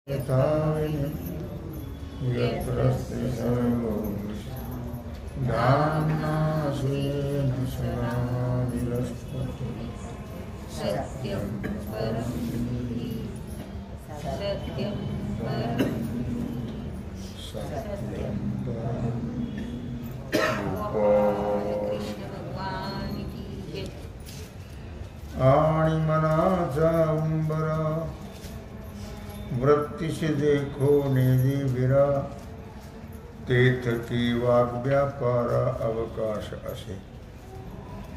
सत्यं परं सत्यं परं सत्यं परं कृष्ण भगवान की जय। आणि मनाचा उंबरा वृत्तीशी देखो नेदी विरा तेथ की वाग्व्यापारा अवकाश असे.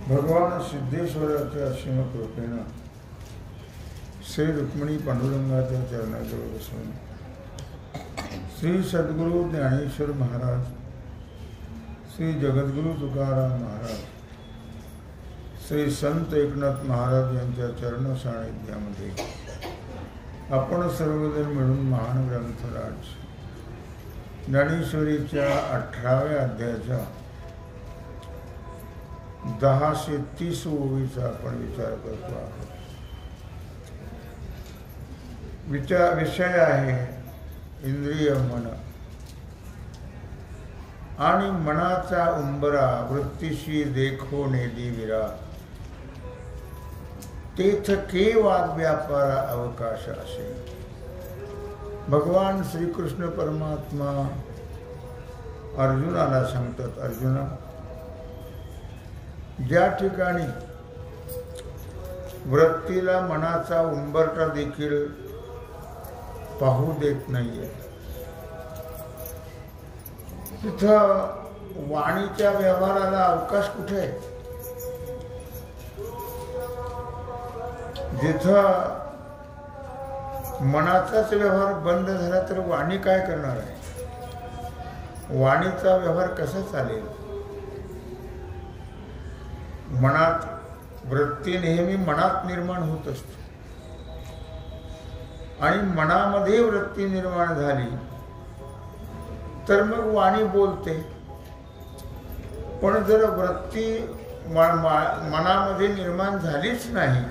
भगवान सिद्धेश्वराच्या असीम कृपेनं श्री रुक्मिणी पांडुरंगाच्या चरणाजवळ बसून श्री सद्गुरु ज्ञानेश्वर महाराज, श्री जगद्गुरु तुकाराम महाराज, श्री संत एकनाथ महाराज यांच्या चरण सानिध्यामध्ये आपण सर्वजण मिळून महान ग्रंथराज ज्ञानेश्वरीच्या 18व्या अध्यायाच्या 10 ते 30 ओळीचा आपण विचार करतो आहोत. विषय आहे इंद्रिय मन आणि मनाचा उंबरा वृत्तीशी देखो नेदी विरा तेथ के वाग्व्यापारा अवकाश असे. भगवान श्रीकृष्ण परमात्मा अर्जुनाला सांगतात, अर्जुना, ज्या ठिकाणी वृत्तीला मनाचा उंबरटा देखील पाहू देत नाहीये तिथं वाणीच्या व्यवहाराला अवकाश कुठे आहे? जिथं मनाचाच व्यवहार बंद झाला तर वाणी काय करणार आहे? वाणीचा व्यवहार कसा चालेल? मनात वृत्ती नेहमी मनात निर्माण होत असते आणि मनामध्ये वृत्ती निर्माण झाली तर मग वाणी बोलते. पण जर वृत्ती मनामध्ये निर्माण झालीच नाही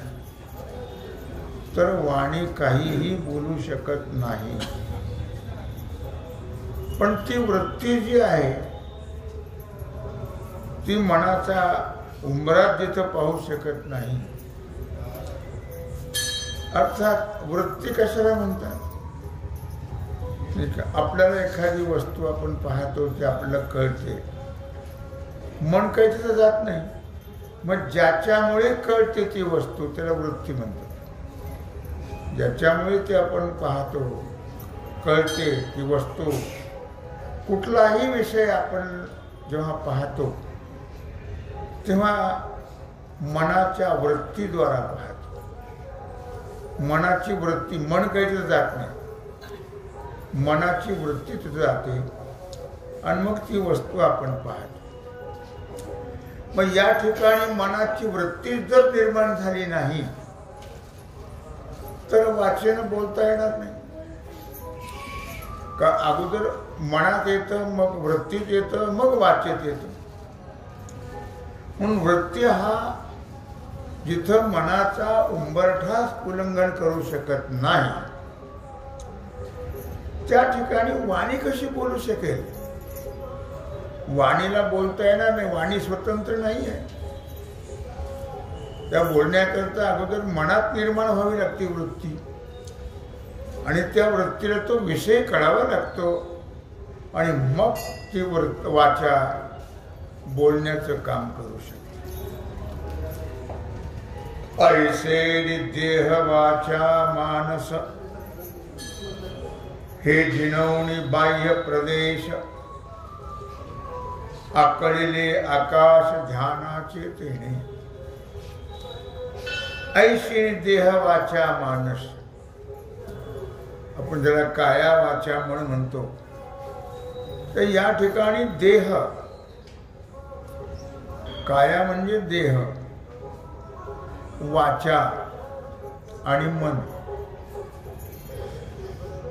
तर वाणी काहीही बोलू शकत नाही. पण ती वृत्ती जी आहे ती मनाचा उंबरात जिथं पाहू शकत नाही. अर्थात वृत्ती कशाला म्हणतात? आपल्याला एखादी वस्तू आपण पाहतो ते आपल्याला कळते, मन काही तिथं जात नाही. मग ज्याच्यामुळे कळते ती वस्तू त्याला वृत्ती म्हणतात. ज्याच्यामुळे ते आपण पाहतो, कळते ती वस्तू, कुठलाही विषय आपण जेव्हा पाहतो तेव्हा मनाच्या वृत्तीद्वारा पाहतो. मनाची वृत्ती, मन काही तिथं जात नाही, मनाची वृत्ती तिथं जाते आणि मग ती वस्तू आपण पाहतो. मग या ठिकाणी मनाची वृत्ती जर निर्माण झाली नाही तर वाचन बोलता येणार नाही. का अगोदर मनात येतं, मग वृत्तीत येतं, मग वाचेत येतं. म्हणून वृत्ती हा जिथं मनाचा उंबरठा उल्लंघन करू शकत नाही त्या ठिकाणी वाणी कशी बोलू शकेल? वाणीला बोलता येणार नाही, वाणी स्वतंत्र नाही आहे. त्या बोलण्याकरता अगोदर मनात निर्माण व्हावी लागते वृत्ती आणि त्या वृत्तीला तो विषय कळावा लागतो आणि मग ती वाचा बोलण्याचं काम करू शकते. ऐसे देह वाचा मानस हे जिनवणी बाह्य प्रदेश आकळिले आकाश ध्यानाचे तेने. ऐसे देह वाचा मानस, आपण ज्याला काया वाचा म्हणून म्हणतो, तर या ठिकाणी देह, काया म्हणजे देह, वाचा आणि मन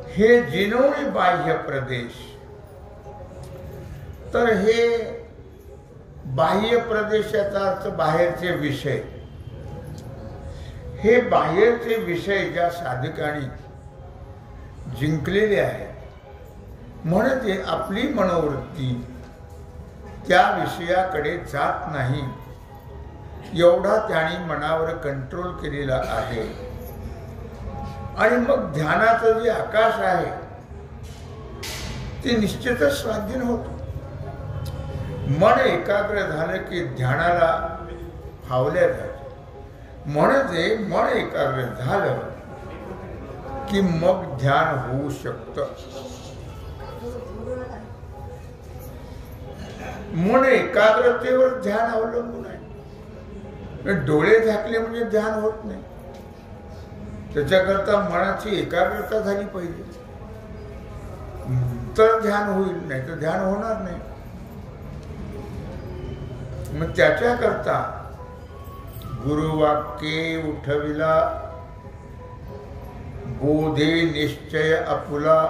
हे जिनवणी बाह्य प्रदेश. तर हे बाह्य प्रदेशाचा अर्थ बाहेरचे विषय. हे बाहेरचे विषय ज्या साधकांनी जिंकलेले आहे. म्हणजे आपली मनोवृत्ती त्या विषयाकडे जात नाही एवढा त्यांनी मनावर कंट्रोल केलेला आहे. आणि मग ध्यानाचं जे आकाश आहे ते निश्चितच स्वाधीन होतं. मन एकाग्र झालं की ध्यानाला फावल्या जातं. म्हणजे मन एकाग्र झालं की मग ध्यान होऊ शकतं. मन एकाग्रतेवर ध्यान अवलंबून आहे. डोळे झाकले म्हणजे ध्यान होत नाही. त्याच्याकरता मनाची एकाग्रता झाली पाहिजे, तर ध्यान होईल, नाही तर ध्यान होणार नाही. मग त्याच्याकरता गुरुवाक्ये उठविला बोधे निश्चय आपुला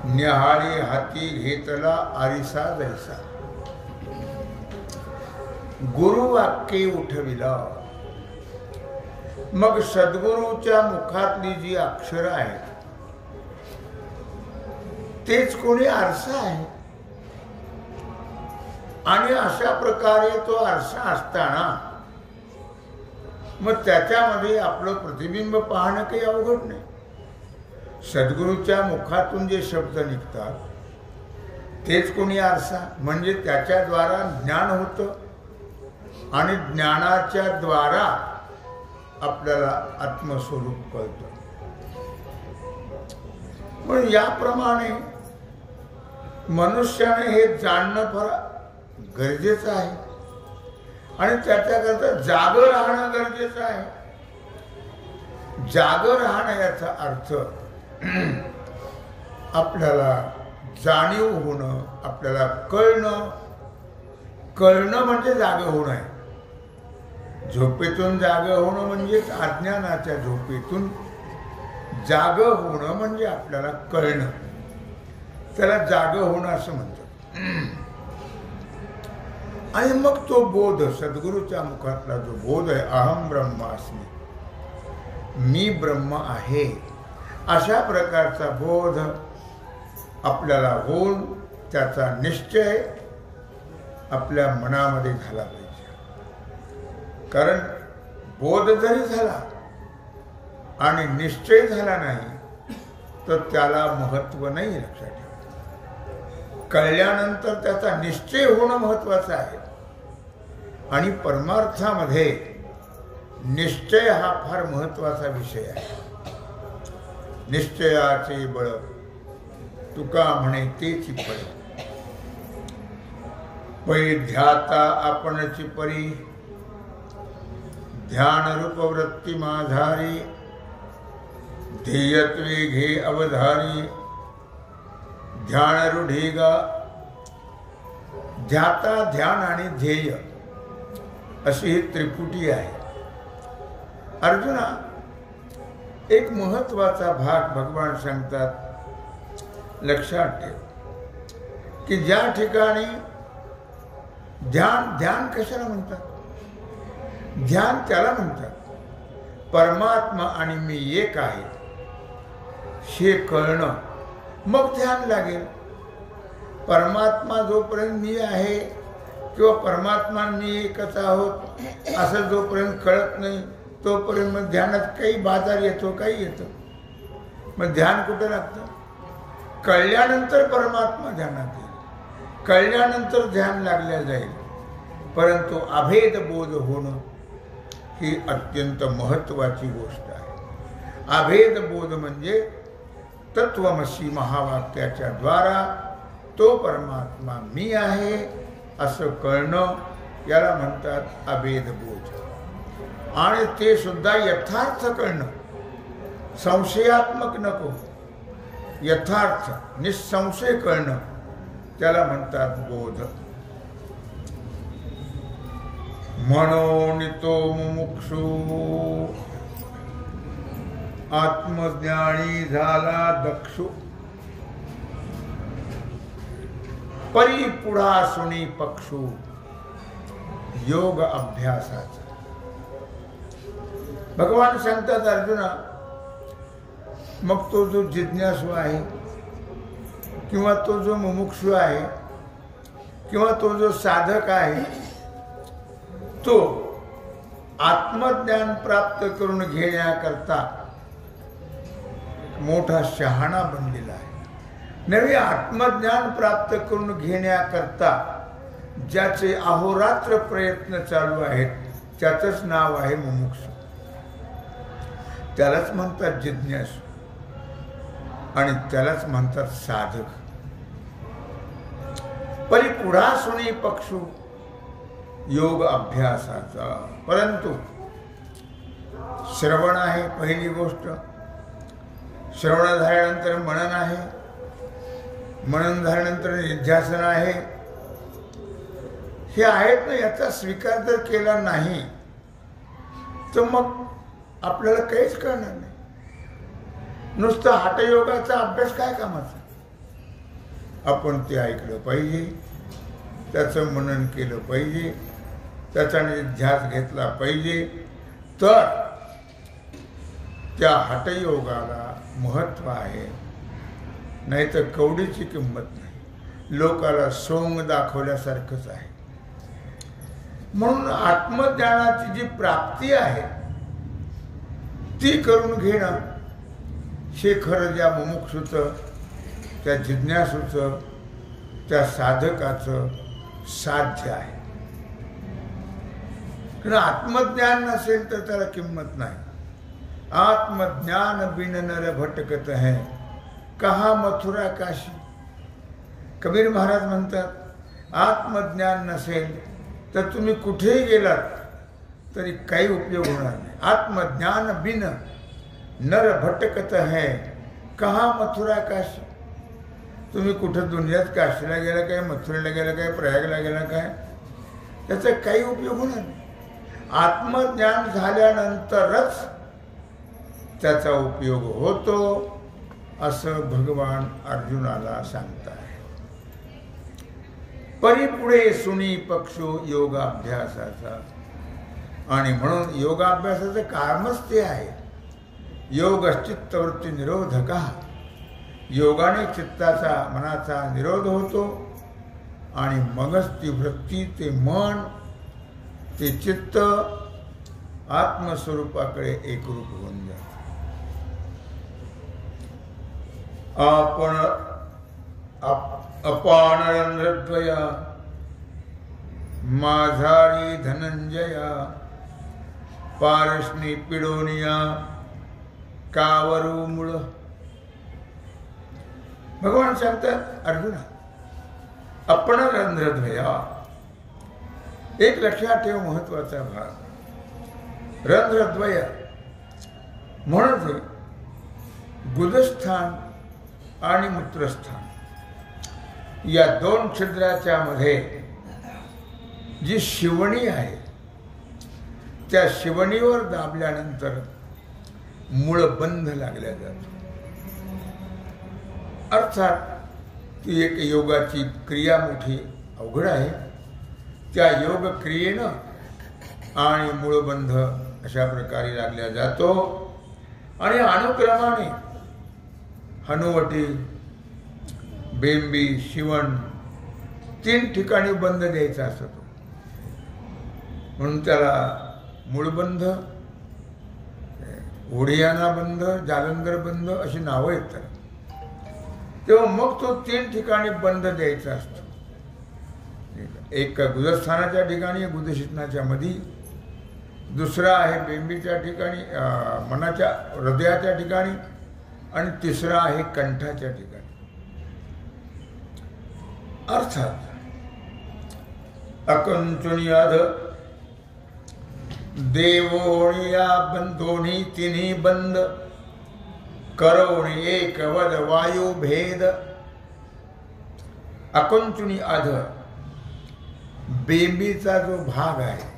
न्याहाळी हाती घेतला आरिसा जैसा. गुरुवाक्ये उठविला. मग सद्गुरूच्या मुखातली जी अक्षर आहेत तेच कोणी आरसा आहे. आणि अशा प्रकारे तो आरसा असताना मग त्याच्यामध्ये आपलं प्रतिबिंब पाहणं काही अवघड नाही. सद्गुरूच्या मुखातून जे शब्द निघतात तेच कोणी आरसा. म्हणजे त्याच्याद्वारा ज्ञान होतं आणि ज्ञानाच्या द्वारा आपल्याला आत्मस्वरूप कळतं. पण याप्रमाणे मनुष्याने हे जाणणं फार गरजेचं आहे आणि त्याच्याकरता जागं राहणं गरजेचं आहे. जागं राहणं याचा अर्थ आपल्याला जाणीव होणं, आपल्याला कळणं. कळणं म्हणजे जागं होणं आहे. झोपेतून जागं होणं म्हणजेच अज्ञानाच्या झोपेतून जागं होणं म्हणजे आपल्याला कळणं. त्याला जागं होणं असं म्हणतात. आणि मग तो बोध, सद्गुरूच्या मुखातला जो बोध आहे, अहम ब्रह्मास्मी, मी ब्रह्म आहे, अशा प्रकारचा बोध आपल्याला होऊन त्याचा निश्चय आपल्या मनामध्ये झाला पाहिजे. कारण बोध जरी झाला आणि निश्चय झाला नाही तर त्याला महत्व नाही. लक्षात ठेवा, कळल्यानंतर त्याचा निश्चय होणं महत्वाचं आहे. आणि परमार्थामध्ये निश्चय हा फार महत्वाचा विषय आहे. निश्चयाचे बळ तुका म्हणे तेची फळ. पै ध्याता आपणची परी ध्यान रूप वृत्ती माझारी ध्येयत्वे घे अवधारी ध्यान रूढीगा. ध्याता, ध्यान आणि ध्येय अशी ही त्रिपुटी आहे. अर्जुना, एक महत्वाचा भाग भगवान सांगतात, लक्षात ठेव की ज्या ठिकाणी ध्यान, ध्यान कशाला म्हणतात? ध्यान त्याला म्हणतात परमात्मा आणि मी एक आहे हे कळणं. मग ध्यान लागेल. परमात्मा जोपर्यंत मी आहे किंवा परमात्मा मी एकच आहोत असं जोपर्यंत कळत नाही तोपर्यंत मग ध्यानात काही बाजार येतो, काही येतो. मग ध्यान कुठं लागतं? कळल्यानंतर परमात्मा ध्यानात येईल, कळल्यानंतर ध्यान लागल्या जाईल. परंतु अभेद बोध होणं ही अत्यंत महत्वाची गोष्ट आहे. अभेद बोध म्हणजे तत्वमसी महावाक्याच्या द्वारा तो परमात्मा मी आहे असं कळणं, याला म्हणतात अभेद बोध. आणि ते सुद्धा यथार्थ कळणं, संशयात्मक नको, यथार्थ निसंशय कळणं, त्याला म्हणतात बोध. म्हणून तो मुमुक्षू आत्मज्ञानी झाला दक्षु परी पुढा सुनी पक्षू योग अभ्यासाचा. भगवान सांगतात अर्जुना, मग तो जो जिज्ञासू आहे किंवा तो जो मुमुक्षू आहे किंवा तो जो साधक आहे तो आत्मज्ञान प्राप्त करून घेण्याकरता मोठा शहाणा बनलेला आहे. नवे आत्मज्ञान प्राप्त करून घेण्याकरता ज्याचे अहोरात्र प्रयत्न चालू आहेत त्याचंच नाव आहे मुमुक्षु. त्यालाच म्हणतात जिज्ञासू आणि त्यालाच म्हणतात साधक. परिपुढा सुनी पक्षू योग अभ्यासाचा. परंतु श्रवण आहे पहिली गोष्ट. श्रवण झाल्यानंतर मनन आहे. मनन झाल्यानंतर निध्यासन आहे. हे आहेत ना, याचा स्वीकार जर केला नाही तर मग आपल्याला काहीच कळणार नाही. नुसतं हठयोगाचा अभ्यास काय कामाचा. आपण ते ऐकलं पाहिजे, त्याचं मनन केलं पाहिजे, त्याचा निध्यास घेतला पाहिजे, तर त्या हठयोगाला महत्व आहे. नाही तर कवडीची किंमत नाही. लोकाला सोंग दाखवल्यासारखंच आहे. म्हणून आत्मज्ञानाची जी प्राप्ती आहे ती करून घेणं हे खरं ज्या मुमुक्षुचं, त्या जिज्ञासूचं, त्या साधकाचं साध्य आहे. कारण आत्मज्ञान नसेल तर त्याला किंमत नाही. आत्मज्ञान बिन नर भटकत है कहा मथुरा काशी. कबीर महाराज म्हणतात आत्मज्ञान नसेल तर तुम्ही कुठेही गेलात तरी काही उपयोग होणार नाही. आत्मज्ञान बिन नर भटकत है कहा मथुरा काशी. तुम्ही कुठं दुनियात काशीला गेला काय, मथुरेला गेला काय, प्रयागला गेला काय, त्याचा काही उपयोग होणार नाही. आत्मज्ञान झाल्यानंतरच त्याचा उपयोग होतो असं भगवान अर्जुनाला सांगतात. परिपुढे सुनी पक्षो योगाभ्यासाचा. आणि म्हणून योगाभ्यासाचं कामच ते आहे. योग चित्तवृत्ती निरोधका. योगाने चित्ताचा, मनाचा निरोध होतो आणि मगच ती वृत्ती, ते मन, ते चित्त आत्मस्वरूपाकडे एकरूप होऊन जाते. आपण अपान रंध्रद्वया माझारी धनंजया पारसनी पिडोनिया कावरू मूळ. भगवान सांगतात अर्जुना आपण रंध्रद्वया. एक लक्षात ठेव महत्वाचा भाग. रंध्रद्वय म्हणजे गुदस्थान आणि मूत्रस्थान या दोन छिद्राच्या मध्ये जी शिवणी आहे त्या शिवणीवर दाबल्यानंतर मूळबंध लागल्या जातो. अर्थात ती एक योगाची क्रिया मोठी अवघड आहे. त्या योग क्रियेनं आणि मूळबंध अशा प्रकारे लागल्या जातो आणि अनुक्रमाने हनुवटी, बेंबी, शिवण 3 ठिकाणी बंद द्यायचा असतो. म्हणून त्याला मूळबंध, ओढियाना बंध, जालंधर बंध अशी नावं आहेत त्याला. तेव्हा मग तो 3 ठिकाणी बंद द्यायचा असतो. एक गुदस्थानाच्या ठिकाणी, गुदशितनाच्या मध्ये. दुसरा आहे बेंबीच्या ठिकाणी, मनाच्या हृदयाच्या ठिकाणी. आणि तिसरा आहे कंठाच्या ठिकाणी. अर्थात अकंचुनियाध देवोनिया बंधोनी तिन्ही बंद करोनी एक वद वायू भेद. अकंचुनी आध बेंबीचा जो भाग आहे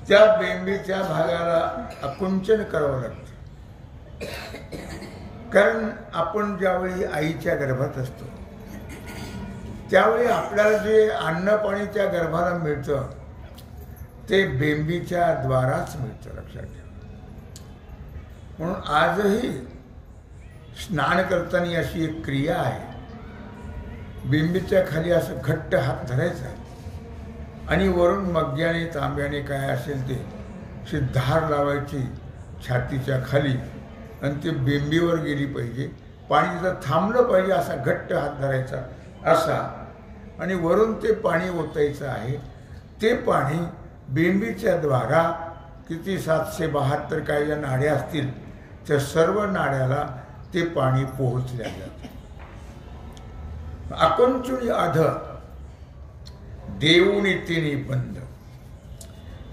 त्या बेंबीच्या भागाला अकुंचन करावं लागतं. कारण आपण ज्यावेळी आईच्या गर्भात असतो त्यावेळी आपल्याला जे अन्न पाणी त्या गर्भाला मिळतं ते बेंबीच्या द्वाराच मिळतं. लक्षात ठेवा. म्हणून आजही स्नान करताना अशी एक क्रिया आहे. बिंबीच्या खाली असं घट्ट हात धरायचा आणि वरून मग्ग्याने तांब्याने काय असेल ते अशी धार लावायची छातीच्या खाली आणि ते बिंबीवर गेली पाहिजे. पाणी तिथं थांबलं पाहिजे असा घट्ट हात धरायचा असा आणि वरून ते पाणी ओतायचं आहे. ते पाणी बिंबीच्या द्वारा किती 772 काही ज्या नाड्या असतील त्या सर्व नाड्याला ते पाणी पोहोचल्या जाते. आकुंचुनी अध देऊनी तिनी बंद.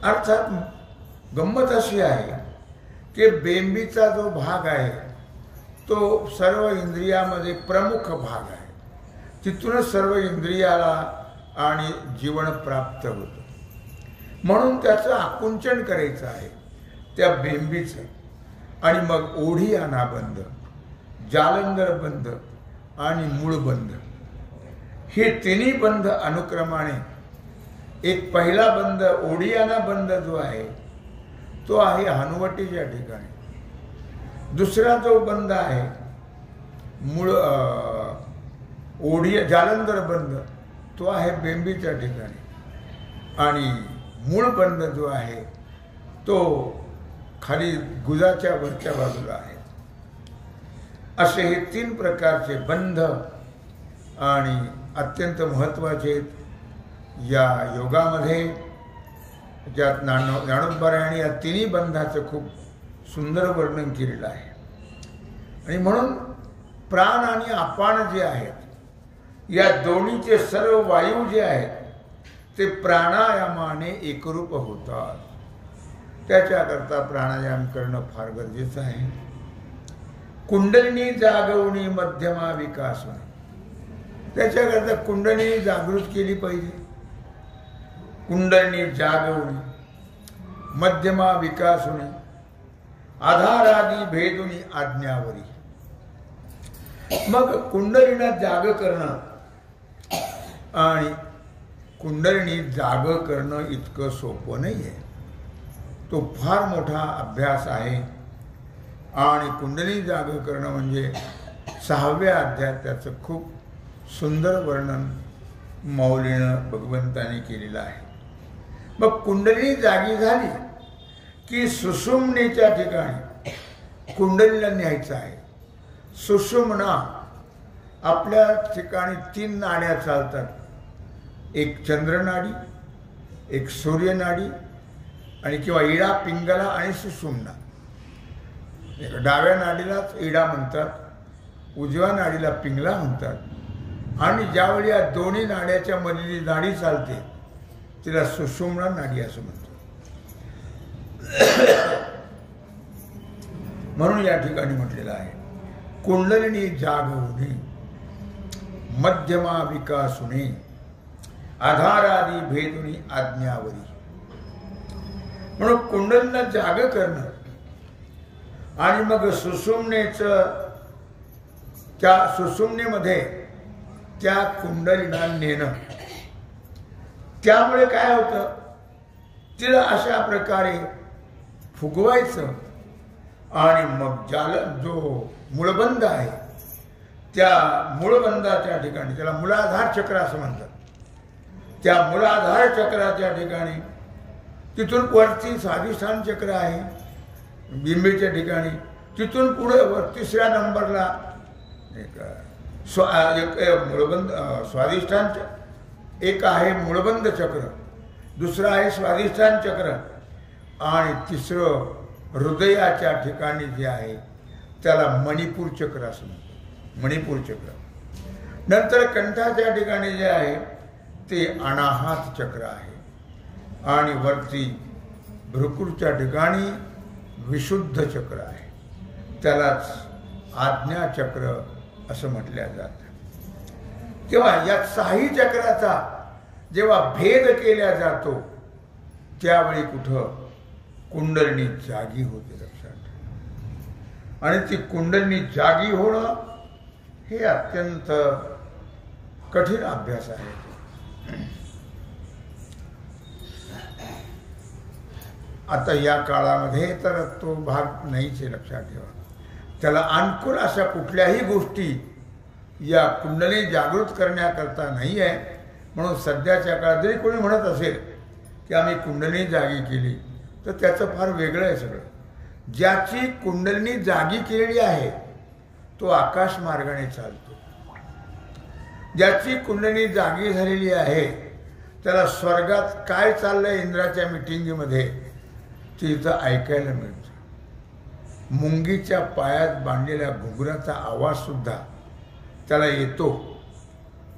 अर्थात गंमत अशी आहे की बेंबीचा जो भाग आहे तो सर्व इंद्रियामध्ये प्रमुख भाग आहे. तिथूनच सर्व इंद्रियाला आणि जीवन प्राप्त होतं. म्हणून त्याचं आकुंचन करायचं आहे त्या बेंबीचं. आणि मग ओढी आणा बंद, जालंधर बंद आणि मूळ बंद हे तिन्ही बंद अनुक्रमाने. एक पहिला बंद ओढियाना बंद जो आहे तो आहे हनुवटीच्या ठिकाणी. दुसरा जो बंद आहे मूळ ओढी जालंधर बंद तो आहे बेंबीच्या ठिकाणी. आणि मूळ बंद जो आहे तो खाली गुजाच्या वरच्या बाजूला आहे. असे हे 3 प्रकारचे बंध आणि अत्यंत महत्त्वाचे या योगामध्ये ज्यात ज्ञानोबरायांनी या तिन्ही बंधाचं खूप सुंदर वर्णन केलेलं आहे. आणि म्हणून प्राण आणि अपान जे आहेत या दोन्हीचे सर्व वायू जे आहेत ते प्राणायामाने एकरूप होतात. त्याच्याकरता प्राणायाम करणं फार गरजेचं आहे. कुंडलिनी जागवणी मध्यमा विकास होणे. त्याच्याकरता कुंडलिनी जागृत केली पाहिजे. कुंडलिनी जागवणी मध्यमा विकास होणे आधारादी भेदुनी आज्ञावरी. मग कुंडलिना जाग करणं आणि कुंडलिनी जाग करणं इतकं सोपं नाही आहे. तो फार मोठा अभ्यास आहे. आणि कुंडलिनी जाग करणं म्हणजे 6व्या अध्यायात त्याचं खूप सुंदर वर्णन मौलीनं भगवंताने केलेलं आहे. मग कुंडलिनी जागी झाली की सुषुम्नेच्या ठिकाणी कुंडलीला न्यायचं आहे. सुषुम्ना आपल्या ठिकाणी 3 नाड्या चालतात. एक चंद्रनाडी, एक सूर्यनाडी आणि किंवा इडा पिंगला आणि सुषुम्ना. डाव्या नाडीलाच इडा म्हणतात, उजव्या नाडीला पिंगला म्हणतात. आणि ज्यावेळी या दोन्ही नाड्याच्या मधली नाडी चालते तिला सुषुम्ना नाडी असं म्हणतात. म्हणून या ठिकाणी म्हटलेलं आहे कुंडलिनी जागवणे मध्यमा विकासुने आधारादी भेदुनी आज्ञावरी. म्हणून कुंडलीला जाग करणं आणि मग सुषुम्नेचं त्या सुषुम्नेमध्ये त्या कुंडलीला नेणं. त्यामुळे काय होतं तिला अशा प्रकारे फुगवायचं आणि मग जो मूळबंध आहे त्या मूळबंधाच्या ठिकाणी त्याला मूलाधार चक्र असं म्हणतात. त्या मूलाधार चक्राच्या ठिकाणी तिथून वरती स्वाधिष्ठान चक्र आहे बिंबीच्या ठिकाणी. तिथून पुढे 3ऱ्या नंबरला एक मूळबंध स्वाधिष्ठान एक आहे मूळबंध चक्र, दुसरं आहे स्वाधिष्ठान चक्र आणि तिसरं हृदयाच्या ठिकाणी जे आहे त्याला मणिपूर चक्र असं म्हणतात. मणिपूर चक्र. नंतर कंठाच्या ठिकाणी जे आहे ते अनाहत चक्र आहे आणि वरती भ्रुकुटच्या ठिकाणी विशुद्ध चक्र आहे. त्यालाच आज्ञा चक्र असं म्हटल्या जातं. तेव्हा या 6ही चक्राचा जेव्हा भेद केला जातो त्यावेळी कुठं कुंडलिनी जागी होते लक्षात. आणि ती कुंडलिनी जागी होणं हे अत्यंत कठीण अभ्यास आहे. आता या काळामध्ये तर तो भाग नाहीच आहे लक्षात ठेवा. त्याला अनुकूल अशा कुठल्याही गोष्टी या कुंडली जागृत करण्याकरता नाही आहे. म्हणून सध्याच्या काळात जरी कोणी म्हणत असेल की आम्ही कुंडली जागी केली तर त्याचं फार वेगळं आहे सगळं. ज्याची कुंडलिनी जागी केलेली आहे तो आकाश मार्गाने चालतो. ज्याची कुंडलिनी जागी झालेली आहे त्याला स्वर्गात काय चाललंय इंद्राच्या मिटिंगमध्ये तिथं ऐकायला मिळतं. मुंगीच्या पायात बांधलेल्या घुगराचा आवाज सुद्धा त्याला येतो.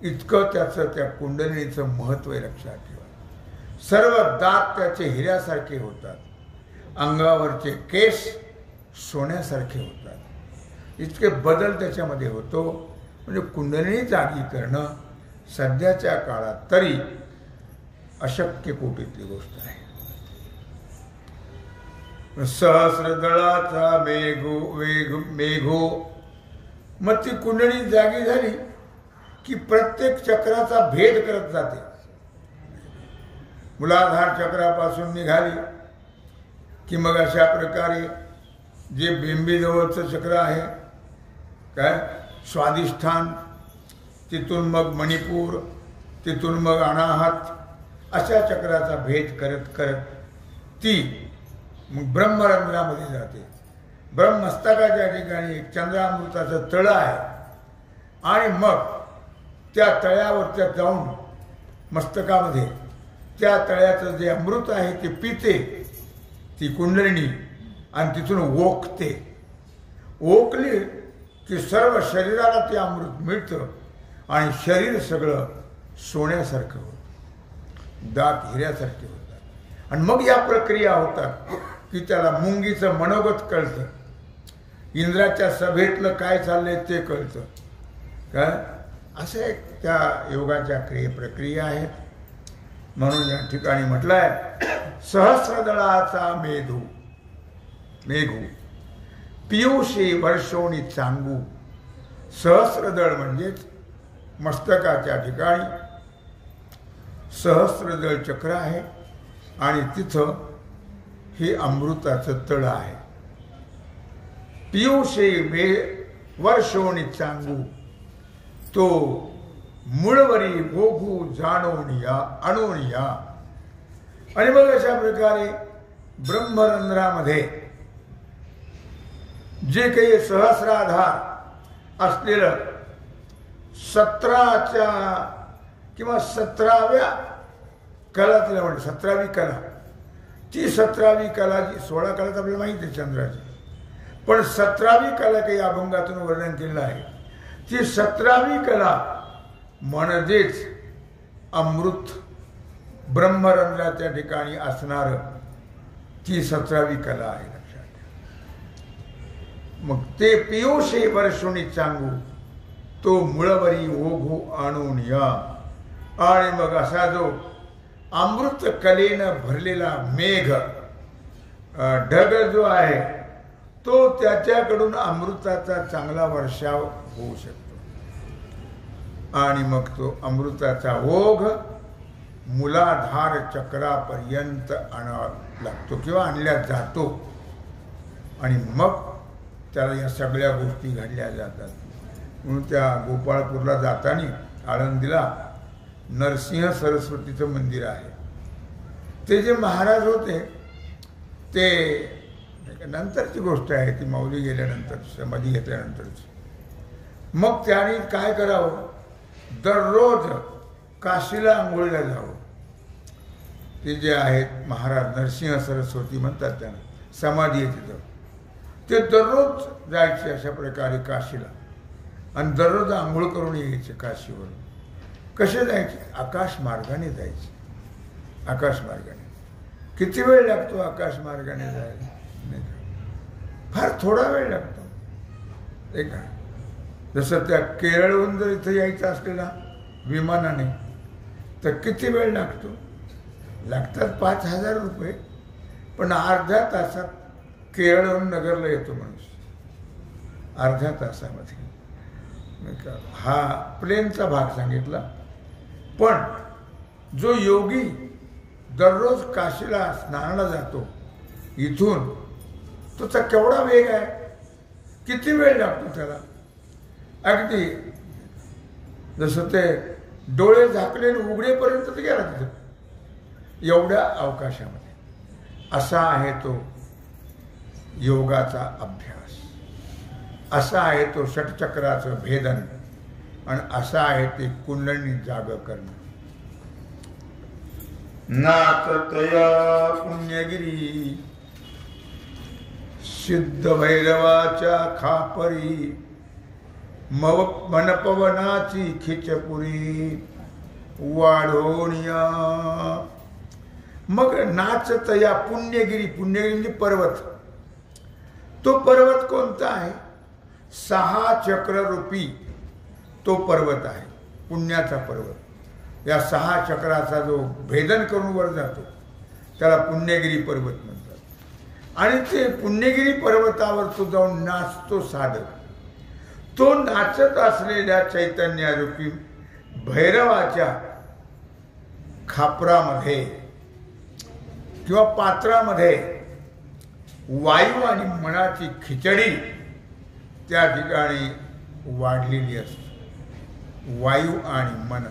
इतकं त्याचं त्या कुंडलिनीचं महत्त्व आहे, लक्षात ठेवा. सर्व दात त्याचे हिऱ्यासारखे होतात, अंगावरचे केस सोन्यासारखे होतात. इतके बदल त्याच्यामध्ये होतो. म्हणजे कुंडलिनी जागी करणं सध्याच्या काळात तरी अशक्य कोटीतली गोष्ट आहे. सहस्रदळाचा मेघो मग ती कुंडली जागी झाली की प्रत्येक चक्राचा भेद करत जाते. मूलाधार चक्रापासून निघाली की मग अशा प्रकारे जे बिंबीजवळचं चक्र आहे काय स्वादिष्ठान, तिथून मग मणिपूर, तिथून मग अनाहत, अशा चक्राचा भेद करत करत ती मग ब्रह्मरंध्रामध्ये जाते. ब्रह्मस्तकाच्या ठिकाणी एक चंद्रामृताचं तळ आहे आणि मग त्या तळ्यावर जाऊन मस्तकामध्ये त्या तळ्याचं जे अमृत आहे ते पिते ती कुंडलिनी आणि तिथून ओकते. ओकली की सर्व शरीराला ते अमृत मिळतं आणि शरीर सगळं सोन्यासारखं होतं, दात हिऱ्यासारखे होतात. आणि मग या प्रक्रिया होतात की त्याला मुंगीचं मनोगत कळतं, इंद्राच्या सभेतलं काय चाललंय ते कळतं काय. असं एक त्या योगाच्या प्रक्रिया आहेत. म्हणून या ठिकाणी म्हटलंय सहस्रदळाचा मेघो पियुषी वर्षोणी चांगू. सहस्रदळ म्हणजेच मस्तकाच्या ठिकाणी सहस्रदळ चक्र आहे आणि तिथं हे अमृताचं तळ आहे. पियुषी वर्षोणी चांगू तो मूळवरी गोघू जाणोनिया अणोनिया. आणि मग अशा प्रकारे ब्रह्मरंध्रामध्ये जे काही सहस्राधार असलेलं 17च्या किंवा 17व्या कलातलं म्हणजे 17वी कला, ती 17वी कला जी 16 कला तर आपल्याला माहिती आहे चंद्राची, पण 17वी कला काही अभंगातून वर्णन केलेलं आहे. ती 17वी कला म्हणजेच अमृत ब्रह्मरंध्राच्या ठिकाणी असणार ती 17वी कला आहे, लक्षात ठेवा. मग ते पियुषे वर्षोणी चांगू तो मुळवरी ओघू आणून या. आणि मग असा जो अमृत कलेनं भरलेला मेघ ढग जो आहे तो त्याच्याकडून अमृताचा चांगला वर्षाव होऊ शकतो. आणि मग तो अमृताचा ओघ मूलाधार चक्रापर्यंत आणावा लागतो किंवा आणल्या जातो. आणि मग त्याला या सगळ्या गोष्टी घडल्या जातात. म्हणून त्या गोपाळपूरला जाताना आळंदीला नरसिंह सरस्वतीचं मंदिर आहे. ते जे महाराज होते ते नंतरची गोष्ट आहे, ती माऊली गेल्यानंतर समाधी घेतल्यानंतरची. मग त्याने काय करावं, दररोज काशीला आंघोळीला जावं. ते जे आहेत महाराज नरसिंह सरस्वती म्हणतात त्यांना, समाधी आहे तिथं. ते दररोज जायचे अशा प्रकारे काशीला आणि दररोज आंघोळ करून यायचे काशीवरून. कसे जायचे? आकाश मार्गाने जायचे. आकाश मार्गाने किती वेळ लागतो आकाश मार्गाने जायला? फार थोडा वेळ लागतो. एक जसं त्या केरळहून जर इथं यायचं असलेला विमानाने तर किती वेळ लागतो? लागतात 5,000 रुपये, पण अर्ध्या तासात केरळहून नगरला येतो माणूस, अर्ध्या तासामध्ये. हा प्लेनचा भाग सांगितला. पण जो योगी दररोज काशीला स्नानाला जातो इथून, तो केवढा वेग आहे. किती वेळ लागतो त्याला? अगदी जसं ते डोळे झाकले उघडेपर्यंत ते गेला तिथं, एवढ्या अवकाशामध्ये. असा आहे तो योगाचा अभ्यास, असा आहे तो षटचक्राचं भेदन, आणि असा आहे ते कुंडलिनी जाग करणं. नाचतया पुण्यगिरी सिद्ध भैरवाच्या खापरी, मनपवनाची खिचपुरी वाढोनिया. मग नाचतया पुण्यगिरी, पुण्यगिरी म्हणजे पर्वत. तो पर्वत कोणता आहे? 6 चक्ररूपी तो पर्वत आहे, पुण्याचा पर्वत. या 6 चक्राचा जो भेदन करून वर जातो त्याला पुण्यगिरी पर्वत म्हणतात. आणि ते पुण्यगिरी पर्वतावर तो जाऊन नाचतो साधक. तो नाचत असलेल्या चैतन्यरूपी भैरवाच्या खापरामध्ये किंवा पात्रामध्ये वायू आणि मनाची खिचडी त्या ठिकाणी वाढलेली असते. वायू आणि मन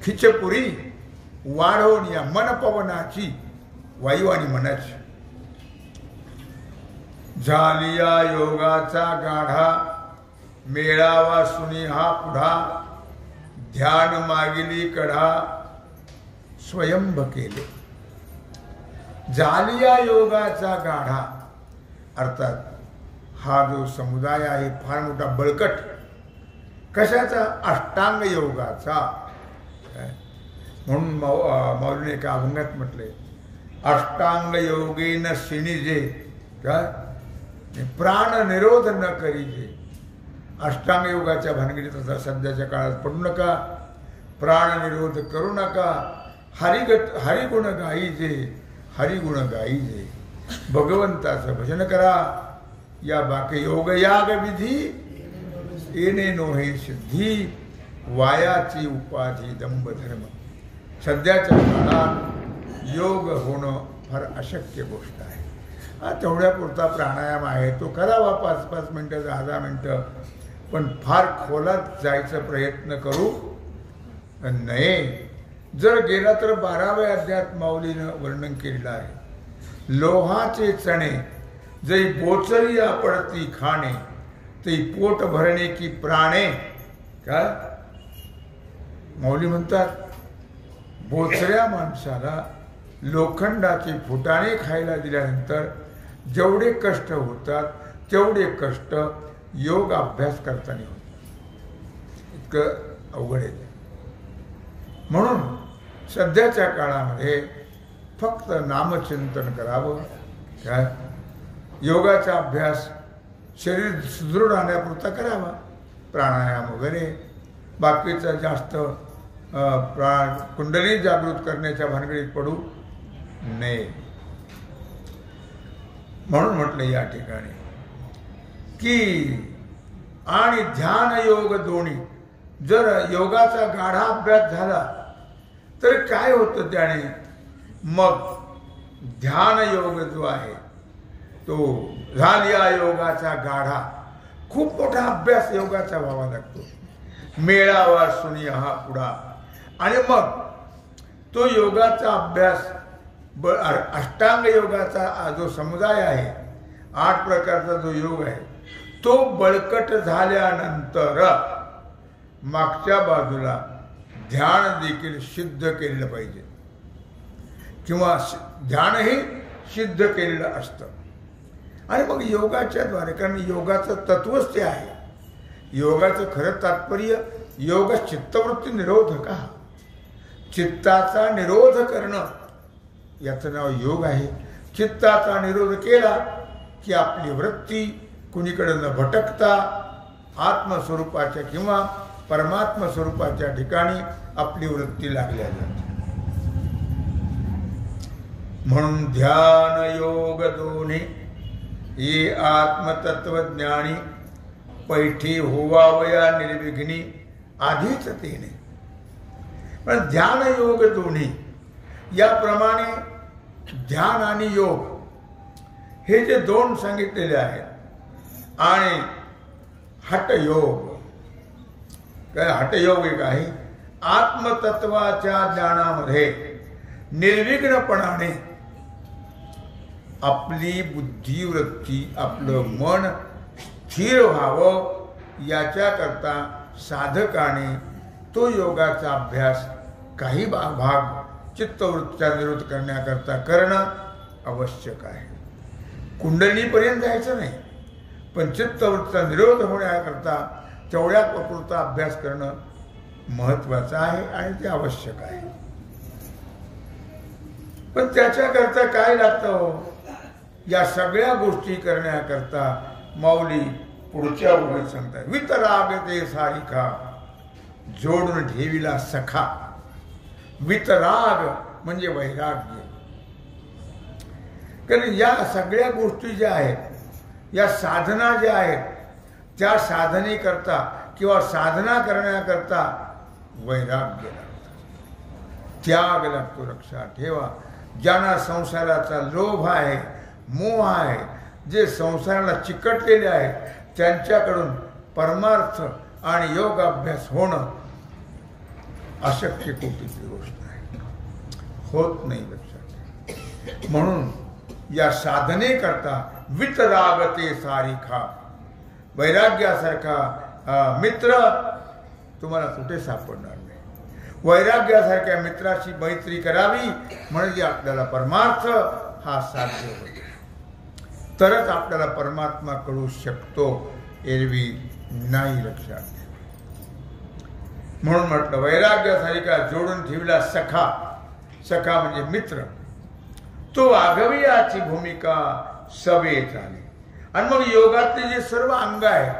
खिचपुरी वाढवून या मनपवनाची, वायू आणि मनाची. झालिया योगाचा गाढा, मेळावा सुनी हा पुढा, ध्यान मागिली कढा, स्वयंभ केले. झालिया योगाचा गाढा अर्थात हा जो समुदाय आहे फार मोठा बळकट. कशाचा? अष्टांग योगाचा. म्हणून मौलीने एका अभंगात म्हटले, अष्टांग योगेन सिनिजे, काय प्राण निरोध न करीजे. अष्टांग योगाच्या भानगडीत आता सध्याच्या काळात पडू नका, प्राण निरोध करू नका, हरिगुण गाईजे, हरिगुण गाईजे, भगवंताचं भजन करा. या बाकी योग याग विधी येणे नोहे सिद्धी, वायाची उपाधी दंभ धर्म. सध्याच्या काळात योग होणं फार अशक्य गोष्ट आहे. तेवढ्या पुरता प्राणायाम आहे तो करावा, 5-5 मिनटं 10-10 मिनटं, पण फार खोलात जायचा प्रयत्न करू नये. जर गेला तर 12व्या अध्यायात माऊलीनं वर्णन केलेलं आहे. लोहाचे चणे जै बोचरिया पडती खाणे, ते पोट भरणे की प्राणे. काय माऊली म्हणतात, बोचऱ्या माणसाला लोखंडाचे फुटाणे खायला दिल्यानंतर जेवढे कष्ट होतात तेवढे कष्ट योग अभ्यास करताना होतात. इतकं अवघड आहे. म्हणून सध्याच्या काळामध्ये फक्त नामचिंतन करावं. काय योगाचा अभ्यास शरीर सुदृढ राहण्यापुरता करावा, प्राणायाम वगैरे. बाकीचा जास्त कुंडली जागृत करण्याच्या भानगडीत पडू नये. म्हणून म्हटलं या ठिकाणी की आणि ध्यान योग दोन्ही, जर योगाचा गाढा अभ्यास झाला तर काय होतं त्याने? मग ध्यान योग जो आहे तो झालिया योगाचा गाढा, खूप मोठा अभ्यास योगाचा व्हावा लागतो. मेळावा सुनी हा पुढा. आणि मग तो योगाचा अभ्यास अष्टांग योगाचा जो समुदाय आहे, 8 प्रकारचा जो योग आहे, तो बळकट झाल्यानंतर मागच्या बाजूला ध्यान देखील सिद्ध केलेलं पाहिजे, किंवा ध्यानही सिद्ध केलेलं असतं. आणि मग योगाच्या द्वारे, कारण योगाचं तत्वच ते आहे. योगाचं खरं तात्पर्य योग चित्तवृत्ती निरोधक, चित्ताचा निरोध करणं याचं नाव योग आहे. चित्ताचा निरोध केला की आपली वृत्ती कुणीकडे न भटकता आत्मस्वरूपाच्या किंवा परमात्मा स्वरूपाच्या ठिकाणी आपली वृत्ती लागल्या जाते. म्हणून ध्यान योग दोन्ही ये आत्मतत्वज्ञानी, पैठी होवावया निर्विघ्नी आधीच तेने. पण ध्यान योग दोन्ही याप्रमाणे ध्यान आणि योग हे जे 2 सांगितलेले आहेत, आणि हठयोग. काय हठयोग एक आहे, आत्मतत्वाच्या ज्ञानामध्ये निर्विघ्नपणाने आपली बुद्धिवृत्ती, आपलं मन स्थिर व्हावं याच्याकरता साधकाने तो योगाचा अभ्यास काही भाग चित्तवृत्तीचा निरोध करण्याकरता करणं आवश्यक आहे. कुंडलीपर्यंत जायचं नाही, पण चित्तवृत्तीचा निरोध होण्याकरता तेवढ्या पुरता अभ्यास करणं महत्वाचं आहे आणि ते आवश्यक आहे. पण त्याच्याकरता काय लागतं? या सगळ्या गोष्टी करण्याकरता माऊली पुढच्या ओळीत सांगतात, वितराग ते सारिका जोडून ठेविला सखा. वितराग म्हणजे वैराग्य. कारण या सगळ्या गोष्टी ज्या आहेत, या साधना ज्या आहेत, त्या साधनेकरता किंवा साधना करण्याकरता वैराग्य लागतं, त्याग लागतो. लक्षात ठेवा, ज्यांना संसाराचा लोभ आहे, मोह आहे, जे संसाराला चिकटलेले आहेत, त्यांच्याकडून परमार्थ आणि योग अभ्यास होणं अशक्य कोटीची गोष्ट आहे, होत नाही. लक्षात. म्हणून या साधनेकरता वितरागते सारिखा, वैराग्यासारखा मित्र तुम्हाला कुठे सापडणार नाही. वैराग्यासारख्या मित्राशी मैत्री करावी म्हणजे आपल्याला परमार्थ हा साध्य होईल, तरच आपल्याला परमात्मा कळू शकतो, एरवी नाही. लक्षात. म्हणून म्हटलं वैराग्यासारिखा जोडून ठेवला सखा. सखा म्हणजे मित्र. तो आगवियाची भूमिका सवे झाली. आणि मग योगातले जे सर्व अंग आहेत,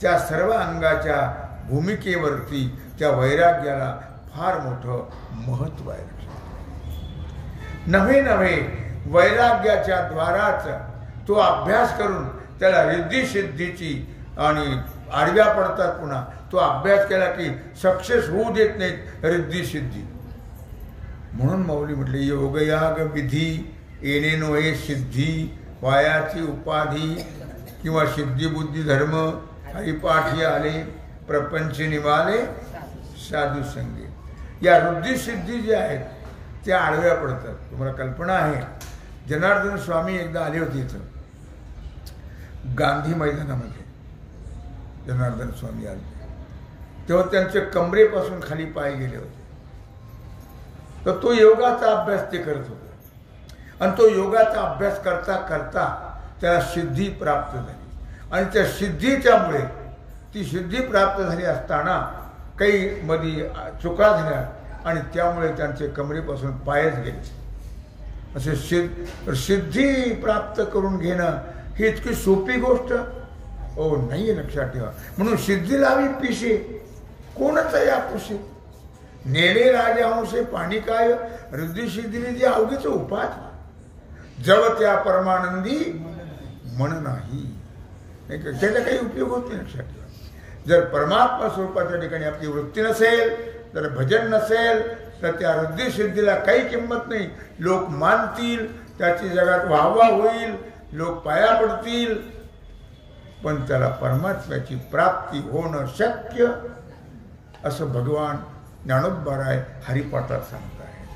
त्या सर्व अंगाच्या भूमिकेवरती त्या वैराग्याला फार मोठं महत्व आहे. नव्हे नव्हे वैराग्याच्या द्वाराच तो अभ्यास करून त्याला रिद्धी सिद्धीची, आणि आडव्या पडतात पुन्हा, तो अभ्यास केला की सक्सेस होऊ देत नाहीत रिद्धी सिद्धी. म्हणून माऊली म्हटले, योगयाग विधी येणे नोहे सिद्धी, वायाची उपाधी किंवा सिद्धी बुद्धी धर्म, हरिपाठी आले प्रपंच निवाले साधू संगे. या रिद्धी सिद्धी ज्या आहेत त्या आडव्या पडतात. तुम्हाला कल्पना आहे, जनार्दन स्वामी एकदा आले होते इथं गांधी मैदानामध्ये. जनार्दन स्वामी आले तेव्हा त्यांचे कमरेपासून खाली पाय गेले होते. तर तो योगाचा अभ्यास ते करत होते, आणि तो योगाचा अभ्यास करता करता त्याला सिद्धी प्राप्त झाली. आणि त्या सिद्धीच्यामुळे, ती सिद्धी प्राप्त झाली असताना काही मध्ये चुका झाल्या, आणि त्यामुळे त्यांचे कमरेपासून पायच गेले. असे सिद्धी प्राप्त करून घेणं ही इतकी सोपी गोष्ट हो नाही, लक्षात ठेवा. म्हणून सिद्धी लावी पिशे, कोणच या पुशे नेले राजहंसे पाणी काय, रिद्धी सिद्धीने जी अवघीच उपाध, जव त्या परमानंदी मन नाही. त्याचा काही उपयोग होत नाही. लक्षात ठेवा, जर परमात्मा स्वरूपाच्या ठिकाणी आपली वृत्ती नसेल, जर भजन नसेल, तर त्या रिद्धी सिद्धीला काही किंमत नाही. लोक मानतील, त्याची जगात वाहवा होईल, लोक पाया पडतील, पण त्याला परमात्म्याची प्राप्ती होणं शक्य असं भगवान ज्ञानोबराय हरिपाठात सांगत आहे.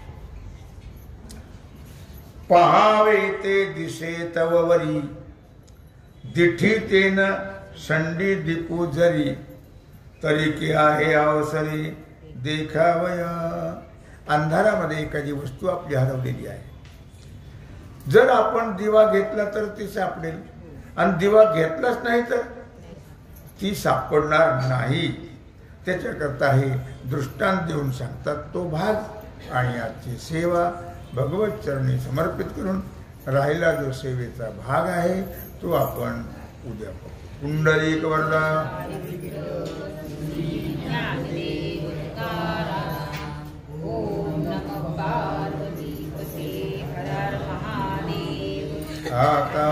पहावे ते दिसे तववरी, दिठी तेन संडी दिपू जरी, तरी की आहे अवसरी देखावया. अंधारामध्ये एखादी वस्तू आपली हरवलेली आहे. जर आपण दिवा घेतला तर ती सापडेल, आणि दिवा घेतलाच नाही तर ती सापडणार नाही. त्याच्याकरता हे दृष्टांत देऊन सांगतात तो भाग. आणि आजची सेवा भगवत चरणी समर्पित करून राहिला जो सेवेचा भाग आहे तो आपण उद्या पाहू. पुंडलिक वरदा. ओम नमः पार्वती पते हर हर महादेव. आता